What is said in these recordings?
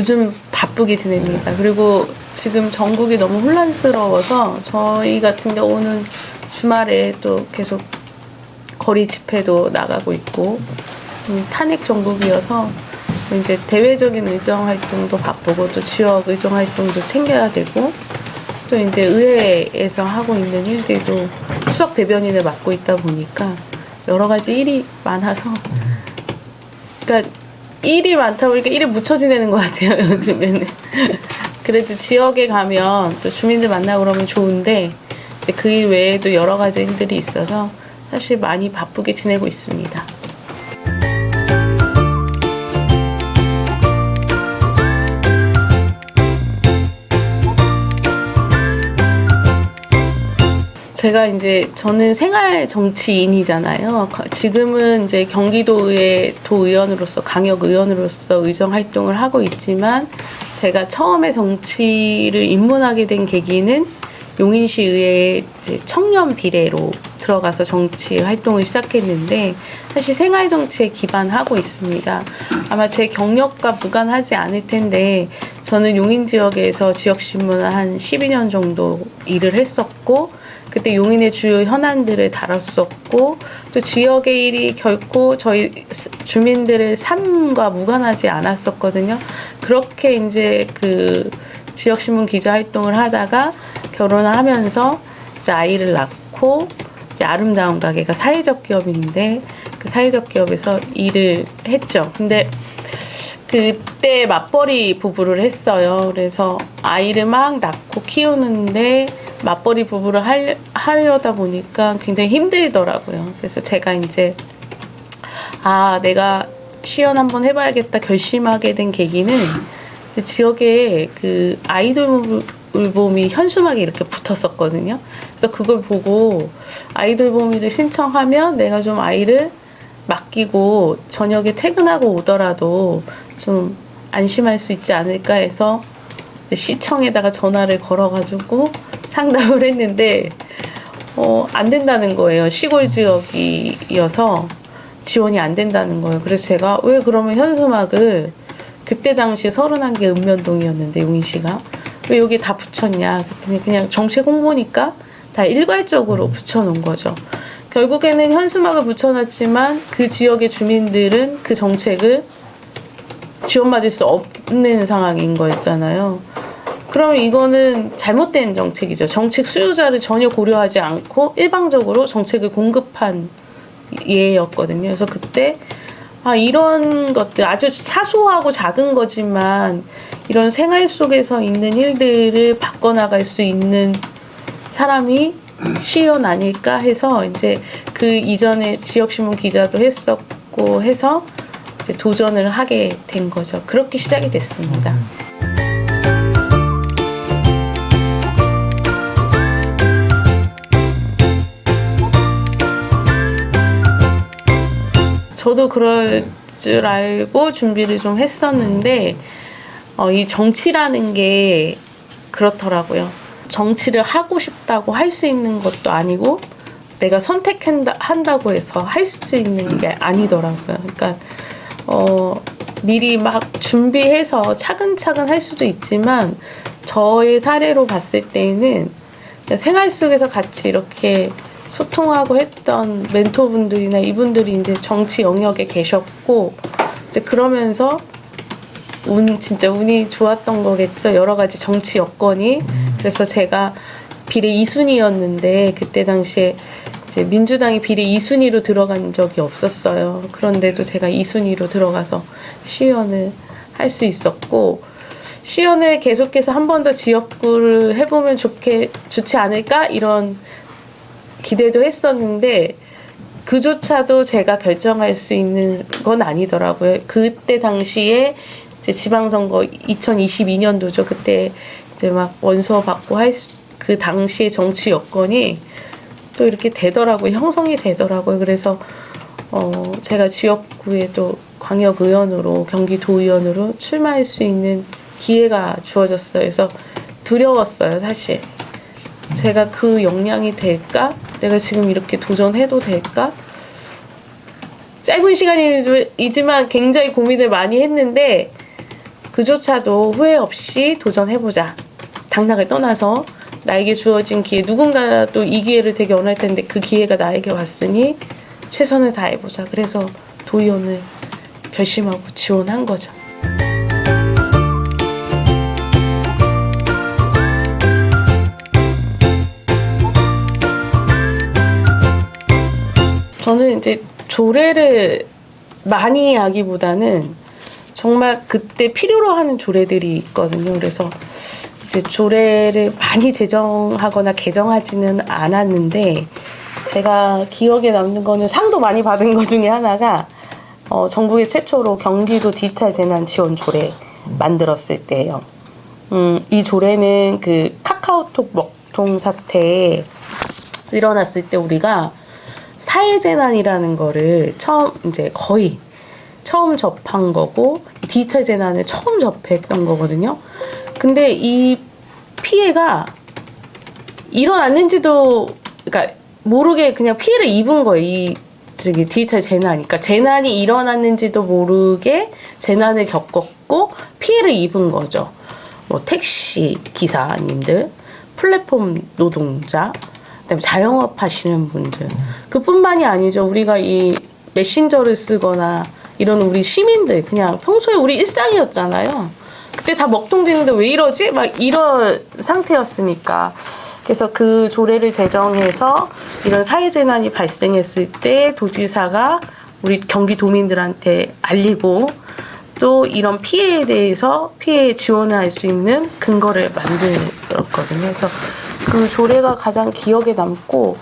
요즘 바쁘게 지냅니다. 그리고 지금 전국이 너무 혼란스러워서 저희 같은 경우는 주말에 또 계속 거리 집회도 나가고 있고 탄핵 정국이어서 이제 대외적인 의정 활동도 바쁘고 또 지역 의정 활동도 챙겨야 되고 또 이제 의회에서 하고 있는 일들도 수석 대변인을 맡고 있다 보니까 여러 가지 일이 많아서 그러니까 일이 많다 보니까 일에 묻혀 지내는 것 같아요, 요즘에는. 그래도 지역에 가면 또 주민들 만나고 그러면 좋은데 그 일 외에도 여러 가지 일들이 있어서 사실 많이 바쁘게 지내고 있습니다. 제가 이제 저는 생활 정치인이잖아요. 지금은 이제 경기도의 도의원으로서 강역 의원으로서 의정 활동을 하고 있지만 제가 처음에 정치를 입문하게 된 계기는 용인시 의회의 청년 비례로 들어가서 정치 활동을 시작했는데 사실 생활 정치에 기반하고 있습니다. 아마 제 경력과 무관하지 않을 텐데 저는 용인 지역에서 지역신문을 한 12년 정도 일을 했었고 그때 용인의 주요 현안들을 다뤘었고 또 지역의 일이 결코 저희 주민들의 삶과 무관하지 않았었거든요. 그렇게 이제 그 지역신문 기자 활동을 하다가 결혼을 하면서 이제 아이를 낳고 이제 아름다운 가게가 사회적 기업인데 그 사회적 기업에서 일을 했죠. 근데 그때 맞벌이 부부를 했어요. 그래서 아이를 막 낳고 키우는데 맞벌이 부부를 하려다 보니까 굉장히 힘들더라고요. 그래서 제가 이제 내가 시연 한번 해봐야겠다 결심하게 된 계기는 그 지역에 그 아이돌 봄이 현수막이 이렇게 붙었었거든요. 그래서 그걸 보고 아이돌 봄이를 신청하면 내가 좀 아이를 맡기고 저녁에 퇴근하고 오더라도 좀 안심할 수 있지 않을까 해서 시청에다가 전화를 걸어가지고 상담을 했는데 안 된다는 거예요. 시골 지역이어서 지원이 안 된다는 거예요. 그래서 제가 왜 그러면 현수막을 그때 당시에 31개 읍면동이었는데 용인시가 왜 여기 다 붙였냐 그랬더니 그냥 정책 홍보니까 다 일괄적으로 붙여놓은 거죠. 결국에는 현수막을 붙여놨지만 그 지역의 주민들은 그 정책을 지원받을 수 없는 상황인 거였잖아요. 그럼 이거는 잘못된 정책이죠. 정책 수요자를 전혀 고려하지 않고 일방적으로 정책을 공급한 예였거든요. 그래서 그때 이런 것들 아주 사소하고 작은 거지만 이런 생활 속에서 있는 일들을 바꿔나갈 수 있는 사람이 시의원 아닐까 해서 이제 그 이전에 지역신문 기자도 했었고 해서 이제 도전을 하게 된 거죠. 그렇게 시작이 됐습니다. 저도 그럴 줄 알고 준비를 좀 했었는데 이 정치라는 게 그렇더라고요. 정치를 하고 싶다고 할 수 있는 것도 아니고 내가 선택한다고 해서 할 수 있는 게 아니더라고요. 그러니까 미리 막 준비해서 차근차근 할 수도 있지만 저의 사례로 봤을 때는 생활 속에서 같이 이렇게 소통하고 했던 멘토분들이나 이분들이 이제 정치 영역에 계셨고 이제 그러면서 진짜 운이 좋았던 거겠죠. 여러 가지 정치 여건이. 그래서 제가 비례 2순위였는데 그때 당시에 이제 민주당이 비례 2순위로 들어간 적이 없었어요. 그런데도 제가 2순위로 들어가서 시의원을 할 수 있었고 시의원을 계속해서 한 번 더 지역구를 해보면 좋지 않을까 이런 기대도 했었는데 그조차도 제가 결정할 수 있는 건 아니더라고요. 그때 당시에 이제 지방선거 2022년도죠. 그때 이제 막 원서 받고 그 당시에 정치 여건이 또 이렇게 되더라고요. 형성이 되더라고요. 그래서 제가 지역구에 또 광역의원으로 경기도의원으로 출마할 수 있는 기회가 주어졌어요. 그래서 두려웠어요, 사실. 제가 그 역량이 될까? 내가 지금 이렇게 도전해도 될까? 짧은 시간이지만 굉장히 고민을 많이 했는데 그조차도 후회 없이 도전해보자. 당락을 떠나서 나에게 주어진 기회, 누군가 또 이 기회를 되게 원할 텐데 그 기회가 나에게 왔으니 최선을 다해보자. 그래서 도의원을 결심하고 지원한 거죠. 저는 이제 조례를 많이 하기보다는 정말 그때 필요로 하는 조례들이 있거든요. 그래서 이제 조례를 많이 제정하거나 개정하지는 않았는데 제가 기억에 남는 거는 상도 많이 받은 것 중에 하나가 전국의 최초로 경기도 디지털 재난 지원 조례 만들었을 때예요. 이 조례는 그 카카오톡 먹통 사태에 일어났을 때 우리가 사회재난이라는 거를 거의 처음 접한 거고, 디지털 재난을 처음 접했던 거거든요. 근데 이 피해가 일어났는지도, 그러니까 모르게 그냥 피해를 입은 거예요. 이 디지털 재난이. 그러니까 재난이 일어났는지도 모르게 재난을 겪었고, 피해를 입은 거죠. 뭐 택시 기사님들, 플랫폼 노동자, 그다음에 자영업 하시는 분들. 그뿐만이 아니죠. 우리가 이 메신저를 쓰거나 이런 우리 시민들, 그냥 평소에 우리 일상이었잖아요. 그때 다 먹통되는데 왜 이러지? 막 이런 상태였으니까. 그래서 그 조례를 제정해서 이런 사회재난이 발생했을 때 도지사가 우리 경기도민들한테 알리고, 또 이런 피해에 대해서 피해 지원을 할 수 있는 근거를 만들었거든요. 그래서 그 조례가 가장 기억에 남고,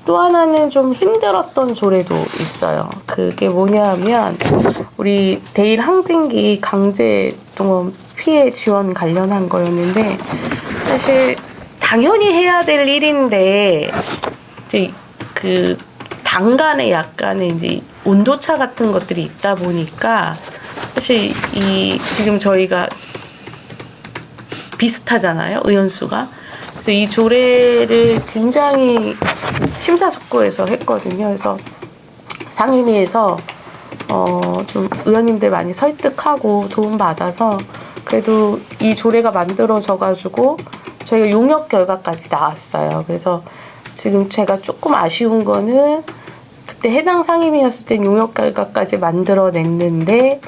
또 하나는 좀 힘들었던 조례도 있어요. 그게 뭐냐 하면 우리 대일 항쟁기 강제동원 피해 지원 관련한 거였는데, 사실 당연히 해야 될 일인데 이제 그 당 간에 약간의 이제 온도차 같은 것들이 있다 보니까, 사실 지금 저희가 비슷하잖아요, 의원수가. 그래서 이 조례를 굉장히 심사숙고해서 했거든요. 그래서 상임위에서 좀 의원님들 많이 설득하고 도움받아서 그래도 이 조례가 만들어져가지고 저희가 용역 결과까지 나왔어요. 그래서 지금 제가 조금 아쉬운 거는, 그때 해당 상임위였을 때 용역 결과까지 만들어냈는데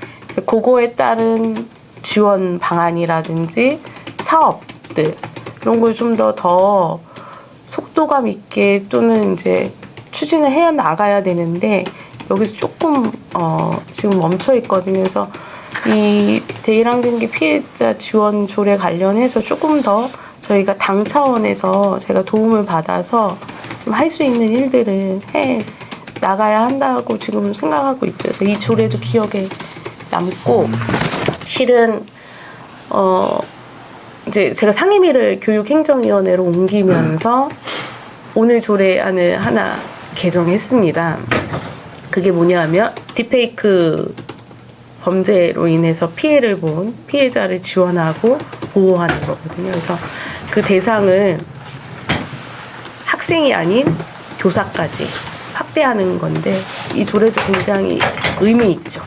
그거에 따른 지원 방안이라든지 사업들, 이런 걸 좀 더 속도감 있게 또는 이제 추진을 해 나가야 되는데 여기서 조금 지금 멈춰 있거든요. 그래서 이 대일항쟁기 피해자 지원 조례 관련해서 조금 더 저희가 당 차원에서 제가 도움을 받아서 좀 할 수 있는 일들을 해 나가야 한다고 지금 생각하고 있죠. 그래서 이 조례도 기억에 남고, 실은 이제 제가 상임위를 교육행정위원회로 옮기면서 오늘 조례안을 하나 개정했습니다. 그게 뭐냐면 딥페이크 범죄로 인해서 피해를 본 피해자를 지원하고 보호하는 거거든요. 그래서 그 대상을 학생이 아닌 교사까지 확대하는 건데, 이 조례도 굉장히 의미 있죠.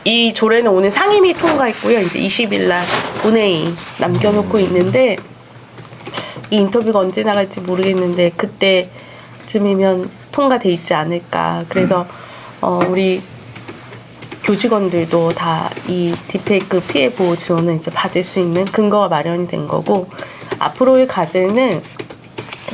이 조례는 오늘 상임위 통과했고요. 이제 20일 날 본회의 남겨놓고 있는데, 이 인터뷰가 언제 나갈지 모르겠는데 그때쯤이면 통과돼 있지 않을까. 그래서 우리 교직원들도 다 이 딥페이크 피해 보호 지원을 이제 받을 수 있는 근거가 마련이 된 거고, 앞으로의 과제는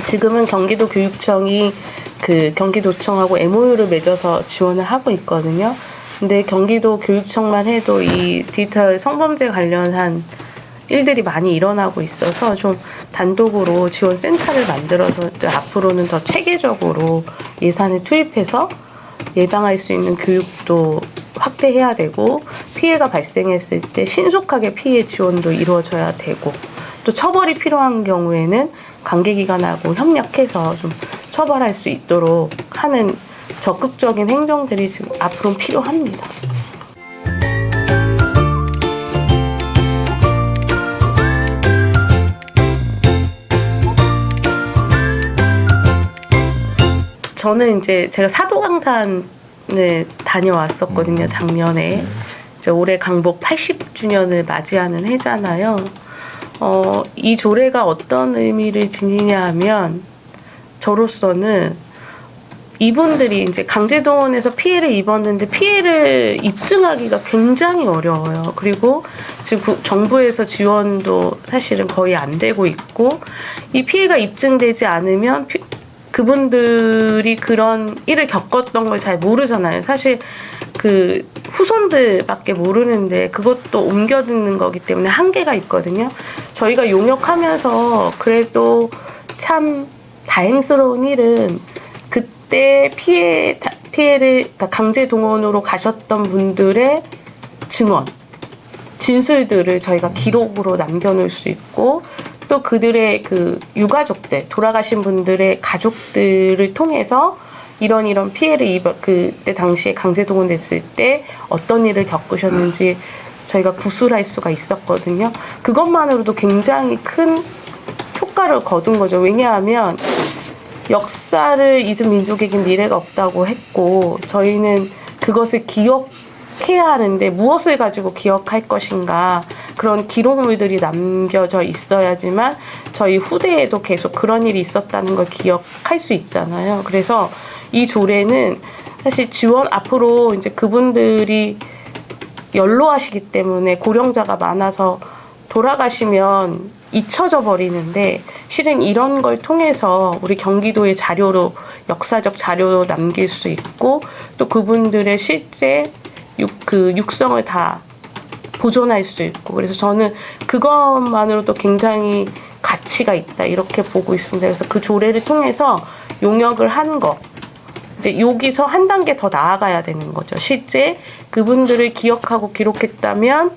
지금은 경기도 교육청이 그 경기도청하고 MOU를 맺어서 지원을 하고 있거든요. 근데 경기도 교육청만 해도 이 디지털 성범죄 관련한 일들이 많이 일어나고 있어서 좀 단독으로 지원센터를 만들어서 앞으로는 더 체계적으로 예산을 투입해서 예방할 수 있는 교육도 확대해야 되고, 피해가 발생했을 때 신속하게 피해 지원도 이루어져야 되고, 또 처벌이 필요한 경우에는 관계기관하고 협력해서 좀 처벌할 수 있도록 하는 적극적인 행정들이 지금 앞으로 필요합니다. 저는 이제 제가 사도강산을 다녀왔었거든요, 작년에. 이제 올해 강복 80주년을 맞이하는 해잖아요. 이 조례가 어떤 의미를 지니냐 하면 저로서는 이분들이 이제 강제동원에서 피해를 입었는데 피해를 입증하기가 굉장히 어려워요. 그리고 지금 정부에서 지원도 사실은 거의 안 되고 있고, 이 피해가 입증되지 않으면 그분들이 그런 일을 겪었던 걸 잘 모르잖아요. 사실 그 후손들밖에 모르는데 그것도 옮겨 듣는 거기 때문에 한계가 있거든요. 저희가 용역하면서 그래도 참 다행스러운 일은 그때 피해를 그러니까 강제 동원으로 가셨던 분들의 증언, 진술들을 저희가 기록으로 남겨놓을 수 있고, 또 그들의 그 유가족들, 돌아가신 분들의 가족들을 통해서 이런 피해를 그때 당시에 강제 동원됐을 때 어떤 일을 겪으셨는지 저희가 구술할 수가 있었거든요. 그것만으로도 굉장히 큰 효과를 거둔 거죠. 왜냐하면 역사를 잊은 민족에겐 미래가 없다고 했고, 저희는 그것을 기억해야 하는데 무엇을 가지고 기억할 것인가, 그런 기록물들이 남겨져 있어야지만 저희 후대에도 계속 그런 일이 있었다는 걸 기억할 수 있잖아요. 그래서 이 조례는 사실 앞으로 이제 그분들이 연로하시기 때문에 고령자가 많아서 돌아가시면 잊혀져 버리는데, 실은 이런 걸 통해서 우리 경기도의 자료로, 역사적 자료로 남길 수 있고, 또 그분들의 실제 육성을 다 보존할 수 있고, 그래서 저는 그것만으로도 굉장히 가치가 있다, 이렇게 보고 있습니다. 그래서 그 조례를 통해서 용역을 한 거, 이제 여기서 한 단계 더 나아가야 되는 거죠. 실제 그분들을 기억하고 기록했다면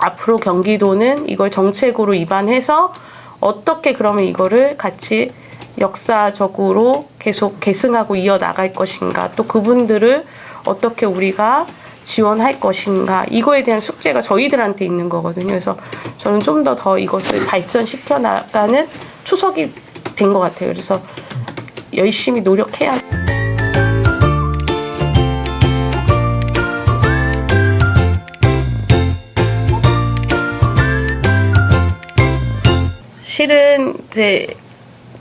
앞으로 경기도는 이걸 정책으로 입안해서 어떻게 그러면 이거를 같이 역사적으로 계속 계승하고 이어나갈 것인가, 또 그분들을 어떻게 우리가 지원할 것인가, 이거에 대한 숙제가 저희들한테 있는 거거든요. 그래서 저는 좀 더 이것을 발전시켜 나가는 초석이 된 것 같아요. 그래서 열심히 노력해야. 실은 이제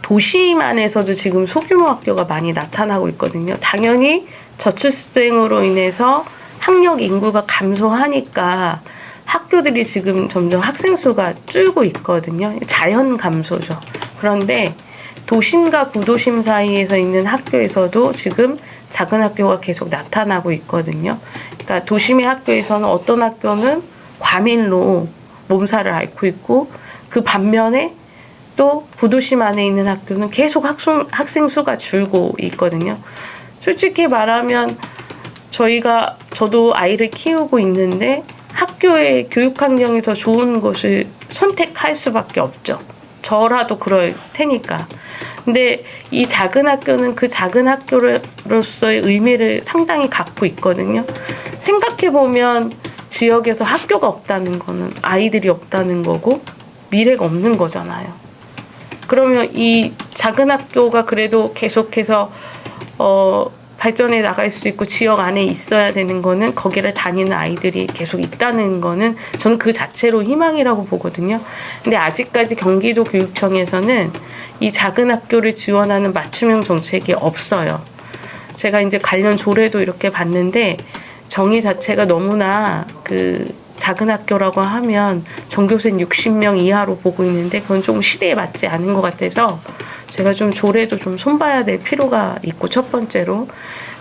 도심 안에서도 지금 소규모 학교가 많이 나타나고 있거든요. 당연히 저출생으로 인해서 학력 인구가 감소하니까 학교들이 지금 점점 학생 수가 줄고 있거든요. 자연 감소죠. 그런데 도심과 구도심 사이에서 있는 학교에서도 지금 작은 학교가 계속 나타나고 있거든요. 그러니까 도심의 학교에서는 어떤 학교는 과밀로 몸살을 앓고 있고, 그 반면에 또 구도심 안에 있는 학교는 계속 학생 수가 줄고 있거든요. 솔직히 말하면 저도 아이를 키우고 있는데 학교의 교육 환경이 더 좋은 곳을 선택할 수밖에 없죠. 저라도 그럴 테니까. 근데 이 작은 학교는 그 작은 학교로서의 의미를 상당히 갖고 있거든요. 생각해보면 지역에서 학교가 없다는 거는 아이들이 없다는 거고 미래가 없는 거잖아요. 그러면 이 작은 학교가 그래도 계속해서 발전해 나갈 수 있고 지역 안에 있어야 되는 거는, 거기를 다니는 아이들이 계속 있다는 거는 저는 그 자체로 희망이라고 보거든요. 근데 아직까지 경기도 교육청에서는 이 작은 학교를 지원하는 맞춤형 정책이 없어요. 제가 이제 관련 조례도 이렇게 봤는데 정의 자체가 너무나 작은 학교라고 하면 전교생 60명 이하로 보고 있는데 그건 조금 시대에 맞지 않은 것 같아서 제가 좀 조례도 좀 손봐야 될 필요가 있고, 첫 번째로.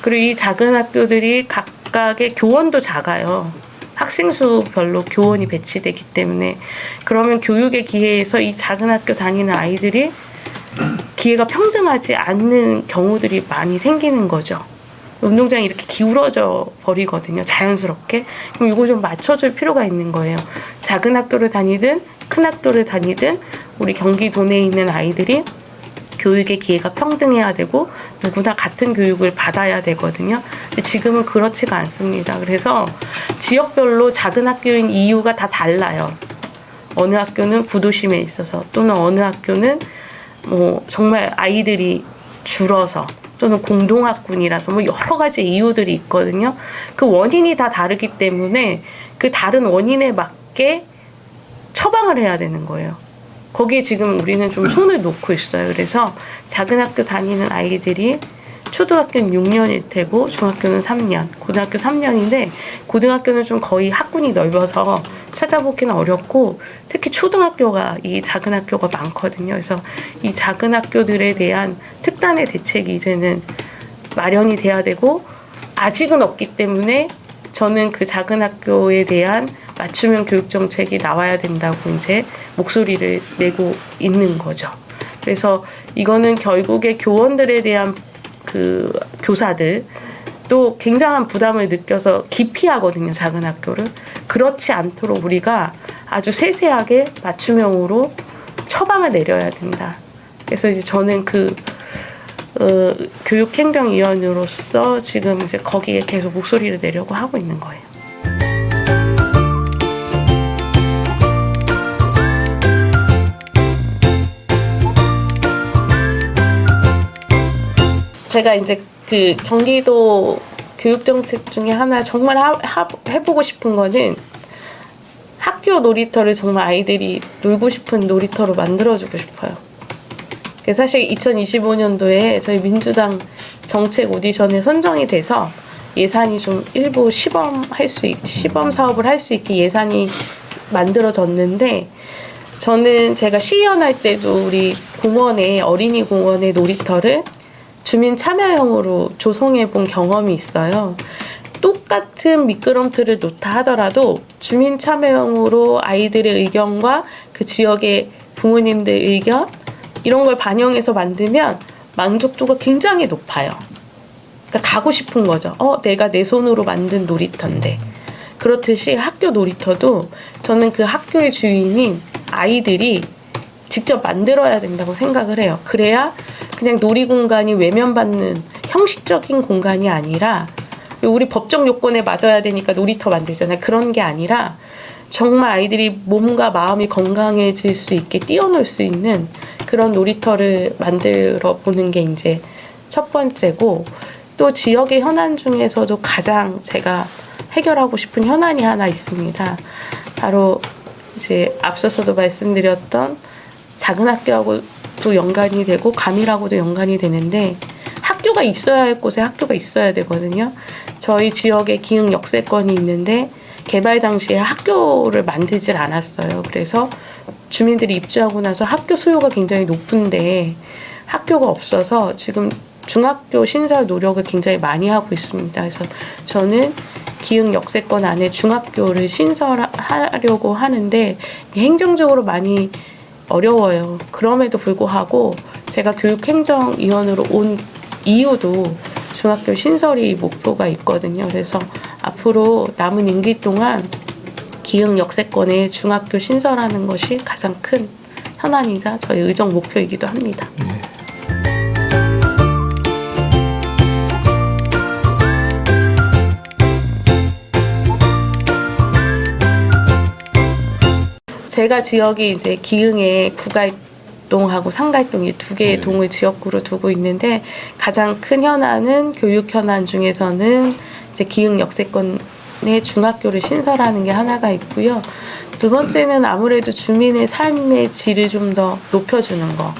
그리고 이 작은 학교들이 각각의 교원도 작아요. 학생 수별로 교원이 배치되기 때문에. 그러면 교육의 기회에서 이 작은 학교 다니는 아이들이 기회가 평등하지 않는 경우들이 많이 생기는 거죠. 운동장이 이렇게 기울어져 버리거든요. 자연스럽게. 그럼 이거 좀 맞춰줄 필요가 있는 거예요. 작은 학교를 다니든 큰 학교를 다니든 우리 경기도 내에 있는 아이들이 교육의 기회가 평등해야 되고 누구나 같은 교육을 받아야 되거든요. 근데 지금은 그렇지가 않습니다. 그래서 지역별로 작은 학교인 이유가 다 달라요. 어느 학교는 구도심에 있어서, 또는 어느 학교는 정말 아이들이 줄어서, 또는 공동학군이라서 뭐 여러 가지 이유들이 있거든요. 그 원인이 다 다르기 때문에 그 다른 원인에 맞게 처방을 해야 되는 거예요. 거기에 지금 우리는 좀 손을 놓고 있어요. 그래서 작은 학교 다니는 아이들이 초등학교는 6년일 테고 중학교는 3년, 고등학교 3년인데 고등학교는 좀 거의 학군이 넓어서 찾아보기는 어렵고 특히 초등학교가 이 작은 학교가 많거든요. 그래서 이 작은 학교들에 대한 특단의 대책이 이제는 마련이 돼야 되고 아직은 없기 때문에 저는 그 작은 학교에 대한 맞춤형 교육 정책이 나와야 된다고 이제 목소리를 내고 있는 거죠. 그래서 이거는 결국에 교원들에 대한 그 교사들 또 굉장한 부담을 느껴서 기피하거든요, 작은 학교를. 그렇지 않도록 우리가 아주 세세하게 맞춤형으로 처방을 내려야 된다. 그래서 이제 저는 교육행정위원으로서 지금 이제 거기에 계속 목소리를 내려고 하고 있는 거예요. 제가 이제 그 경기도 교육정책 중에 하나 정말 해보고 싶은 거는 학교 놀이터를 정말 아이들이 놀고 싶은 놀이터로 만들어주고 싶어요. 사실 2025년도에 저희 민주당 정책 오디션에 선정이 돼서 예산이 좀 일부 시범 사업을 할 수 있게 예산이 만들어졌는데 저는 제가 시의원 할 때도 우리 공원에 어린이 공원의 놀이터를 주민 참여형으로 조성해 본 경험이 있어요. 똑같은 미끄럼틀을 놓다 하더라도 주민 참여형으로 아이들의 의견과 그 지역의 부모님들 의견 이런 걸 반영해서 만들면 만족도가 굉장히 높아요. 그러니까 가고 싶은 거죠. 내가 내 손으로 만든 놀이터인데. 그렇듯이 학교 놀이터도 저는 그 학교의 주인인 아이들이 직접 만들어야 된다고 생각을 해요. 그래야 그냥 놀이공간이 외면받는 형식적인 공간이 아니라 우리 법적 요건에 맞아야 되니까 놀이터 만들잖아요. 그런 게 아니라 정말 아이들이 몸과 마음이 건강해질 수 있게 뛰어놀 수 있는 그런 놀이터를 만들어 보는 게 이제 첫 번째고 또 지역의 현안 중에서도 가장 제가 해결하고 싶은 현안이 하나 있습니다. 바로 이제 앞서서도 말씀드렸던 작은 학교하고도 연관이 되고 감이라고도 연관이 되는데 학교가 있어야 할 곳에 학교가 있어야 되거든요. 저희 지역에 기흥 역세권이 있는데 개발 당시에 학교를 만들질 않았어요. 그래서 주민들이 입주하고 나서 학교 수요가 굉장히 높은데 학교가 없어서 지금 중학교 신설 노력을 굉장히 많이 하고 있습니다. 그래서 저는 기흥 역세권 안에 중학교를 신설하려고 하는데 행정적으로 많이 어려워요. 그럼에도 불구하고 제가 교육행정위원으로 온 이유도 중학교 신설이 목표가 있거든요. 그래서 앞으로 남은 임기 동안 기흥 역세권에 중학교 신설하는 것이 가장 큰 현안이자 저희 의정 목표이기도 합니다. 제가 지역이 이제 기흥에 구갈동하고 상갈동이 두 개의 동을 지역구로 두고 있는데 가장 큰 현안은 교육 현안 중에서는 이제 기흥 역세권의 중학교를 신설하는 게 하나가 있고요. 두 번째는 아무래도 주민의 삶의 질을 좀 더 높여주는 거.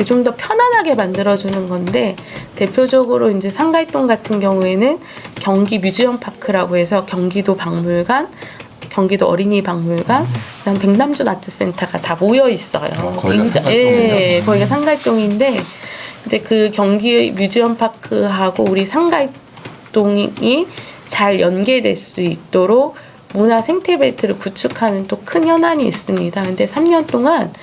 좀 더 편안하게 만들어주는 건데 대표적으로 이제 상갈동 같은 경우에는 경기 뮤지엄 파크라고 해서 경기도 박물관, 경기도 어린이 박물관, 그다음 백남준 아트센터가 다 모여 있어요. 거기가 상갈동이요? 거기가 상갈동인데 이제 그 경기 뮤지엄 파크하고 우리 상갈동이 잘 연계될 수 있도록 문화 생태 벨트를 구축하는 또 큰 현안이 있습니다. 근데 3년 동안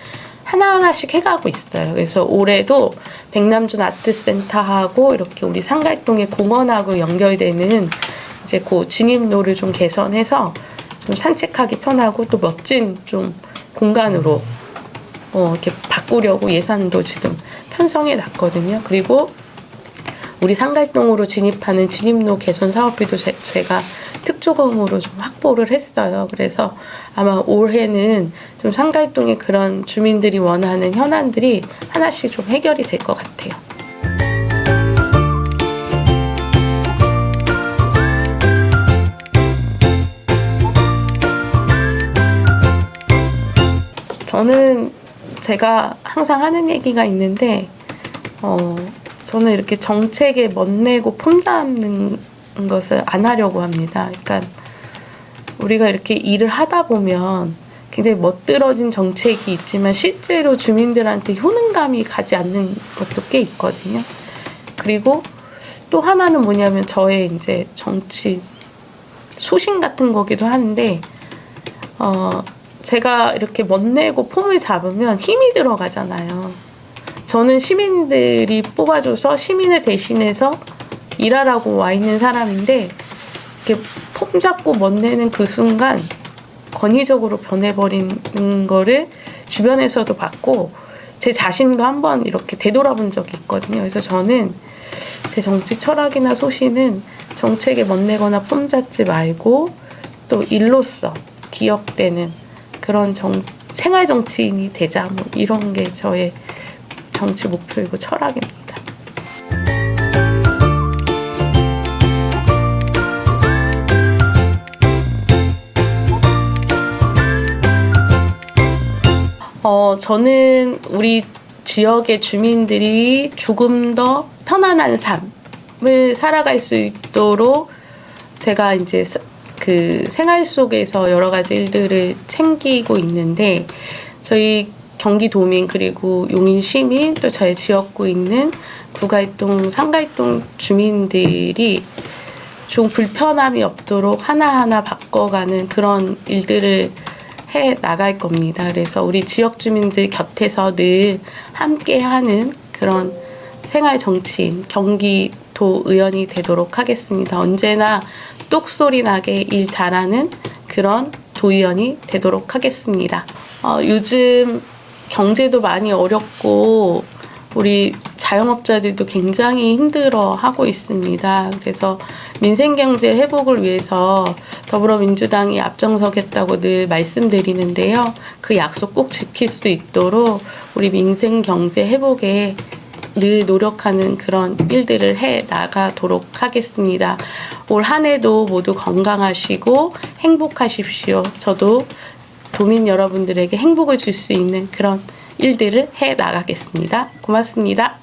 하나하나씩 해가고 있어요. 그래서 올해도 백남준 아트센터하고 이렇게 우리 상갈동의 공원하고 연결되는 이제 그 진입로를 좀 개선해서 좀 산책하기 편하고 또 멋진 좀 공간으로 이렇게 바꾸려고 예산도 지금 편성해 놨거든요. 그리고 우리 상갈동으로 진입하는 진입로 개선 사업비도 제가 특조금으로 좀 확보를 했어요. 그래서 아마 올해는 좀 상갈동의 그런 주민들이 원하는 현안들이 하나씩 좀 해결이 될 것 같아요. 저는 제가 항상 하는 얘기가 있는데 저는 이렇게 정책에 멋내고 폼잡는 것을 안 하려고 합니다. 그러니까 우리가 이렇게 일을 하다 보면 굉장히 멋들어진 정책이 있지만 실제로 주민들한테 효능감이 가지 않는 것도 꽤 있거든요. 그리고 또 하나는 뭐냐면 저의 이제 정치 소신 같은 거기도 한데 제가 이렇게 멋내고 폼을 잡으면 힘이 들어가잖아요. 저는 시민들이 뽑아줘서 시민을 대신해서 일하라고 와 있는 사람인데 이렇게 폼 잡고 멋내는 그 순간 권위적으로 변해버리는 거를 주변에서도 봤고 제 자신도 한번 이렇게 되돌아본 적이 있거든요. 그래서 저는 제 정치 철학이나 소신은 정책에 멋내거나 폼 잡지 말고 또 일로서 기억되는 그런 생활 정치인이 되자 뭐 이런 게 저의 정치 목표이고 철학입니다. 저는 우리 지역의 주민들이 조금 더 편안한 삶을 살아갈 수 있도록 제가 이제 그 생활 속에서 여러 가지 일들을 챙기고 있는데 저희 경기도민 그리고 용인 시민 또 저희 지역구에 있는 구갈동, 상갈동 주민들이 좀 불편함이 없도록 하나하나 바꿔가는 그런 일들을 해 나갈 겁니다. 그래서 우리 지역 주민들 곁에서 늘 함께하는 그런 생활 정치인, 경기도 의원이 되도록 하겠습니다. 언제나 똑소리 나게 일 잘하는 그런 도의원이 되도록 하겠습니다. 요즘 경제도 많이 어렵고 우리 자영업자들도 굉장히 힘들어하고 있습니다. 그래서 민생경제 회복을 위해서 더불어민주당이 앞장서겠다고 늘 말씀드리는데요. 그 약속 꼭 지킬 수 있도록 우리 민생경제 회복에 늘 노력하는 그런 일들을 해 나가도록 하겠습니다. 올 한 해도 모두 건강하시고 행복하십시오. 저도 도민 여러분들에게 행복을 줄 수 있는 그런 일들을 해 나가겠습니다. 고맙습니다.